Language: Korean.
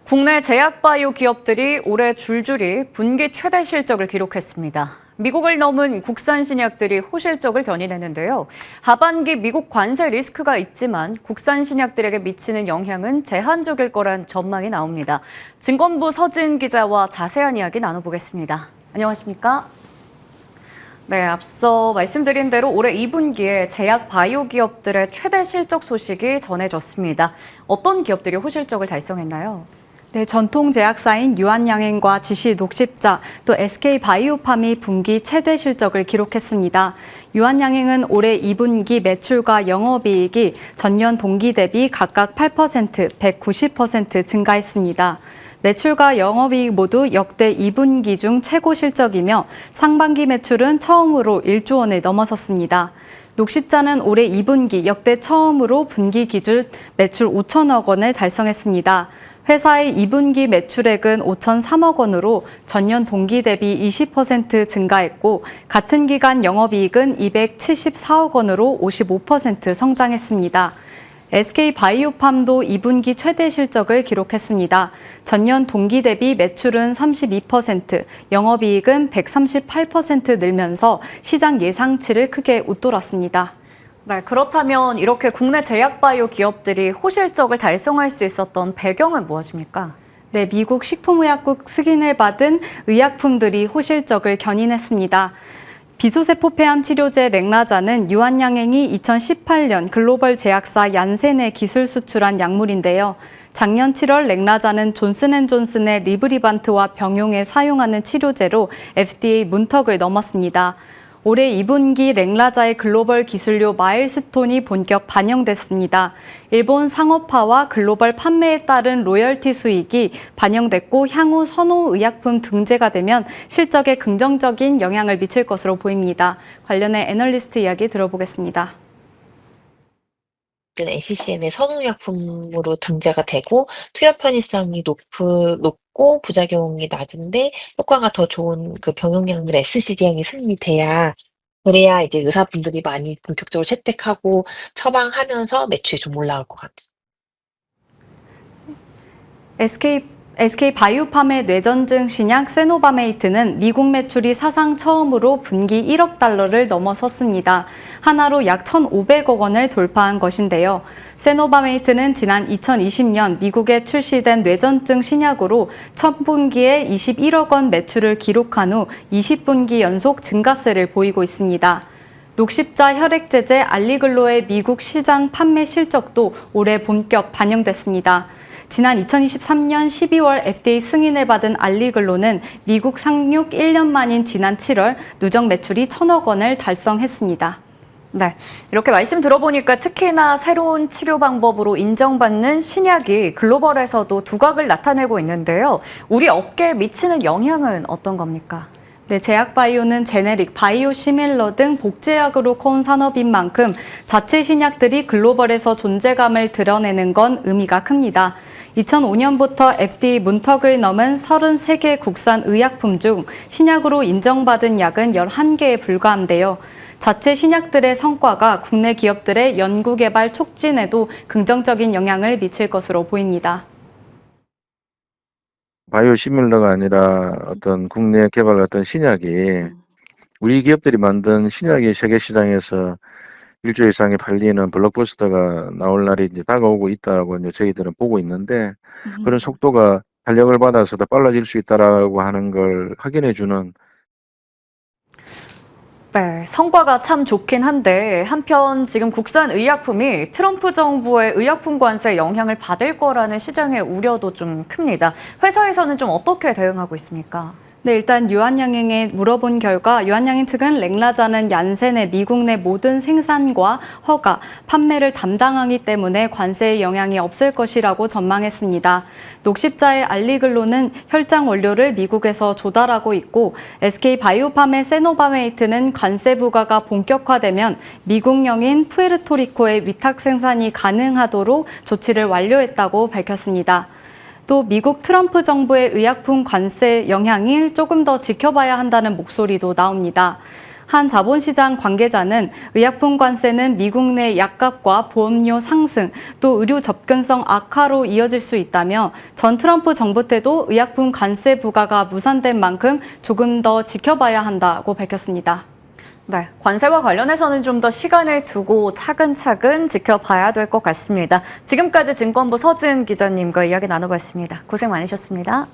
국내 제약바이오 기업들이 올해 줄줄이 분기 최대 실적을 기록했습니다. 미국을 넘은 국산 신약들이 호실적을 견인했는데요. 하반기 미국 관세 리스크가 있지만 국산 신약들에게 미치는 영향은 제한적일 거란 전망이 나옵니다. 증권부 서진 기자와 자세한 이야기 나눠보겠습니다. 안녕하십니까? 네, 앞서 말씀드린 대로 올해 2분기에 제약 바이오 기업들의 최대 실적 소식이 전해졌습니다. 어떤 기업들이 호실적을 달성했나요? 네, 전통 제약사인 유한양행과 GC 녹십자, 또 SK 바이오팜이 분기 최대 실적을 기록했습니다. 유한양행은 올해 2분기 매출과 영업이익이 전년 동기 대비 각각 8%, 190% 증가했습니다. 매출과 영업이익 모두 역대 2분기 중 최고 실적이며 상반기 매출은 처음으로 1조 원을 넘어섰습니다. 녹십자는 올해 2분기 역대 처음으로 분기 기준 매출 5천억 원을 달성했습니다. 회사의 2분기 매출액은 5,003억 원으로 전년 동기 대비 20% 증가했고 같은 기간 영업이익은 274억 원으로 55% 성장했습니다. SK 바이오팜도 2분기 최대 실적을 기록했습니다. 전년 동기 대비 매출은 32%, 영업이익은 138% 늘면서 시장 예상치를 크게 웃돌았습니다. 네, 그렇다면 이렇게 국내 제약바이오 기업들이 호실적을 달성할 수 있었던 배경은 무엇입니까? 네, 미국 식품의약국 승인을 받은 의약품들이 호실적을 견인했습니다. 비소세포 폐암 치료제 렉나자는 유한양행이 2018년 글로벌 제약사 얀센에 기술 수출한 약물인데요. 작년 7월 렉나자는 존슨앤존슨의 리브리반트와 병용에 사용하는 치료제로 FDA 문턱을 넘었습니다. 올해 2분기 렉나자의 글로벌 기술료 마일스톤이 본격 반영됐습니다. 일본 상업화와 글로벌 판매에 따른 로열티 수익이 반영됐고 향후 선호 의약품 등재가 되면 실적에 긍정적인 영향을 미칠 것으로 보입니다. 관련해 애널리스트 이야기 들어보겠습니다. NCCN의 선호의약품으로 등재가 되고 투여 편의성이 높고 부작용이 낮은데 효과가 더 좋은 그 병용약물 SCD형이 승인이 그래야 이제 의사분들이 많이 본격적으로 채택하고 처방하면서 매출이 좀 올라올 것 같아요. SK 바이오팜의 뇌전증 신약 세노바메이트는 미국 매출이 사상 처음으로 분기 1억 달러를 넘어섰습니다. 하나로 약 1,500억 원을 돌파한 것인데요. 세노바메이트는 지난 2020년 미국에 출시된 뇌전증 신약으로 첫 분기에 21억 원 매출을 기록한 후 20분기 연속 증가세를 보이고 있습니다. 녹십자 혈액제제 알리글로의 미국 시장 판매 실적도 올해 본격 반영됐습니다. 지난 2023년 12월 FDA 승인을 받은 알리글로는 미국 상륙 1년 만인 지난 7월 누적 매출이 1,000억 원을 달성했습니다. 네, 이렇게 말씀 들어보니까 특히나 새로운 치료 방법으로 인정받는 신약이 글로벌에서도 두각을 나타내고 있는데요. 우리 업계에 미치는 영향은 어떤 겁니까? 네, 제약바이오는 제네릭, 바이오시밀러 등 복제약으로 커온 산업인 만큼 자체 신약들이 글로벌에서 존재감을 드러내는 건 의미가 큽니다. 2005년부터 FDA 문턱을 넘은 33개 국산 의약품 중 신약으로 인정받은 약은 11개에 불과한데요. 자체 신약들의 성과가 국내 기업들의 연구개발 촉진에도 긍정적인 영향을 미칠 것으로 보입니다. 바이오시밀러가 아니라 어떤 국내 개발 어떤 신약이 우리 기업들이 만든 신약이 세계 시장에서 1조 이상이 팔리는 블록버스터가 나올 날이 이제 다가오고 있다고 이제 저희들은 보고 있는데 그런 속도가 탄력을 받아서 더 빨라질 수 있다라고 하는 걸 확인해 주는. 네, 성과가 참 좋긴 한데 한편 지금 국산 의약품이 트럼프 정부의 의약품 관세에 영향을 받을 거라는 시장의 우려도 좀 큽니다. 회사에서는 좀 어떻게 대응하고 있습니까? 네, 일단 유한양행에 물어본 결과 유한양행 측은 렉나자는 얀센의 미국 내 모든 생산과 허가, 판매를 담당하기 때문에 관세의 영향이 없을 것이라고 전망했습니다. 녹십자의 알리글로는 혈장 원료를 미국에서 조달하고 있고 SK 바이오팜의 세노바메이트는 관세 부과가 본격화되면 미국령인 푸에르토리코의 위탁 생산이 가능하도록 조치를 완료했다고 밝혔습니다. 또 미국 트럼프 정부의 의약품 관세 영향을 조금 더 지켜봐야 한다는 목소리도 나옵니다. 한 자본시장 관계자는 의약품 관세는 미국 내 약값과 보험료 상승, 또 의료 접근성 악화로 이어질 수 있다며 전 트럼프 정부 때도 의약품 관세 부과가 무산된 만큼 조금 더 지켜봐야 한다고 밝혔습니다. 네, 관세와 관련해서는 좀 더 시간을 두고 차근차근 지켜봐야 될 것 같습니다. 지금까지 증권부 서지은 기자님과 이야기 나눠봤습니다. 고생 많으셨습니다.